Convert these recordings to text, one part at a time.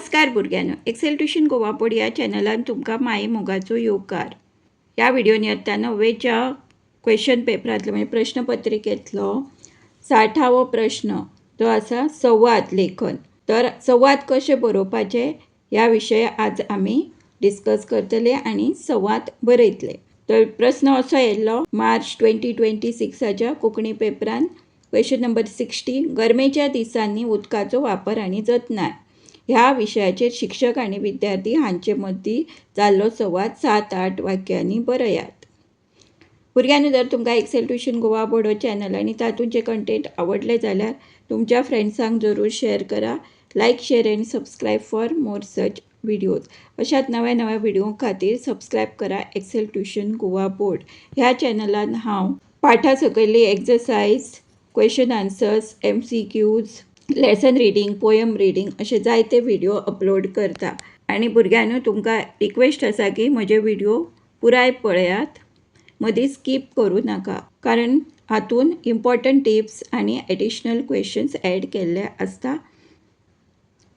नमस्कार भुरग्यांनो, Excel tuition Goa board या चॅनलान तुमकां माये मोगाचो येवकार। ह्या व्हिडिओनी आतां 9वेच्या क्वेश्चन पेपरांतलो म्हणजे प्रश्नपत्रिकेंतलो 60वो प्रश्न जो आसा संवाद लेखन। तर संवाद कशे बरोवपाचे ह्या विशयी आज आमी डिस्कस करतले आनी संवाद बरयतले। तर प्रश्न असो येयल्लो मार्च 2026च्या कोंकणी पेपरान क्वेश्चन नंबर 60 गरमेच्या दिसांनी उदकाचो वापर आनी जतनाय ह्या विशयाचेर शिक्षक आनी विद्यार्थी हांचे मदीं जाल्लो संवाद 7-8 वाक्यांनी बरयात। भुरग्यांनी जर तुमकां Excel tuition Goa board channel आनी तातूंचे कंटेंट आवडले जाल्यार तुमच्या फ्रेंड्सांक जरूर शेअर करा। लायक, शेअर आनी subscribe for more such videos. अशात नव्या व्हिडिओ खातीर सबस्क्रायब करा एक्सेल ट्युशन गोवा बोर्ड। ह्या चॅनलान हांव पाठा सकयली exercise, question answers, MCQs, lesson reading, poem reading असे जायते व्हिडिओ अपलोड करता। आणि भुरग्यांनो तुमकां रिक्वेस्ट आसा की म्हजे व्हिडिओ पुराय पळयात, मदीं स्कीप करूं नाका, कारण हातून इम्पॉर्टंट टिप्स आनी एडिशनल क्वेश्चन्स ॲड केल्ले आसता।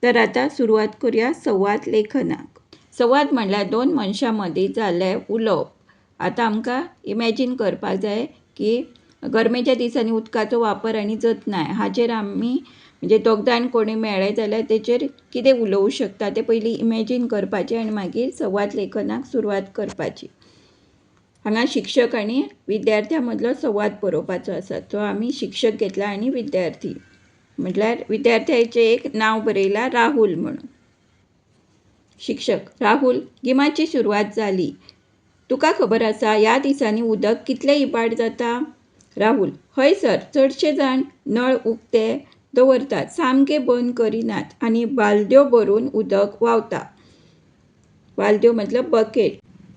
तर आता सुरवात करूया संवाद लेखनाक। संवाद म्हणल्यार दोन मनशां मदीं जाल्ले उलोवप। आता आमकां इमॅजिन करपाक जाय की गरमेच्या दिसांनी उदकाचो वापर आनी जतनाय हाचेर आमी म्हणजे दोग जाण कोणी मेळ्ळे जाल्यार तेचेर कितें उलोवंक शकता ते पयलीं इमॅजिन करपाचें आनी मागीर संवाद लेखनाक सुरवात करपाची। हांगा शिक्षक आनी विद्यार्थ्यां मदलो संवाद बरोवपाचो आसा। तो आमी शिक्षक घेतला आनी विद्यार्थी, म्हटल्यार विद्यार्थ्याचें एक नांव बरयलां राहुल म्हणून। शिक्षक: राहुल, गिमाची सुरवात जाली। तुका खबर आसा ह्या दिसांनी उदक कितले इबाड जाता? राहुल: हय सर, चडशे जाण नळ उक्ते दवरतात, सामके बंद करिनात आनी बालद्यो भरून उदक व्हांवता। बालद्यो मतलब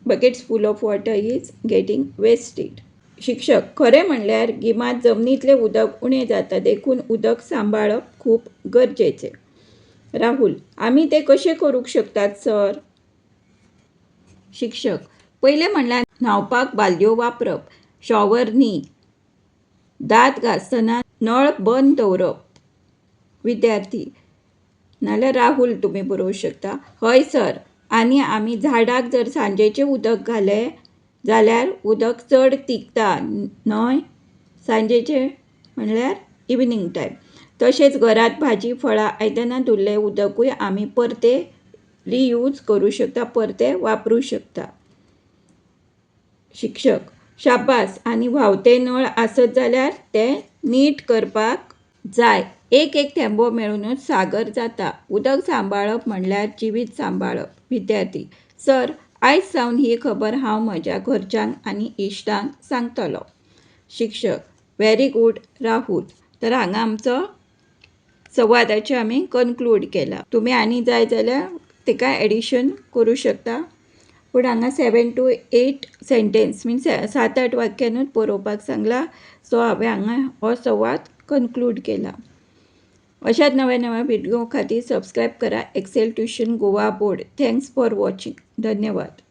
buckets full of water is getting wasted. शिक्षक: खरें म्हणल्यार गिमांत जमनीतलें उदक उणें जाता, देखून उदक सांबाळप खूब गरजेचें। राहुल: आमी तें कशें करूंक शकतात सर? शिक्षक: पयलें म्हणल्यार न्हावपाक बालद्यो वापरप, शॉवर न्ही, दांत घासतना नळ बंद दवरप। विद्यार्थी: नाल्यार राहुल तुमी बरोवंक शकता, हय सर, आनी आमी झाडाक जर सांजेचें उदक घालें जाल्यार उदक चड तिगता न्हय? सांजेचें म्हणल्यार इवनिंग टायम। तशेंच घरांत भाजी, फळां, आयदनां धुल्लें उदकूय आमी परते रियूज करूं शकता, परते वापरूं शकता। शिक्षक: शाबास, आनी व्हांवते नळ आसत जाल्यार ते नीट करपाक जाय। एक थेंबो मेळूनच सागर जाता। उदक सांबाळप म्हणल्यार जिवीत सांबाळप। विद्यार्थी: सर, आयज सावन ही खबर हांव म्हज्या घरच्यांक आनी इश्टांक सांगतलो। शिक्षक: व्हेरी गूड राहुल। तर हांगा आमचो संवादाचें आमी कन्क्लूड केला। तुमी आनी जाय जाल्यार तेका एडिशन करूं शकता, पूण हांगा 7 to 8 सेंटेन्स मीन्स 7-8 वाक्यांनूच बरोवपाक सांगला। सो हांवें हांगा हो संवाद कन्क्लूड केला। अशात नव्या व्हिडिओ खातीर सबस्क्रायब करा Excel tuition Goa board. Thanks for watching. धन्यवाद।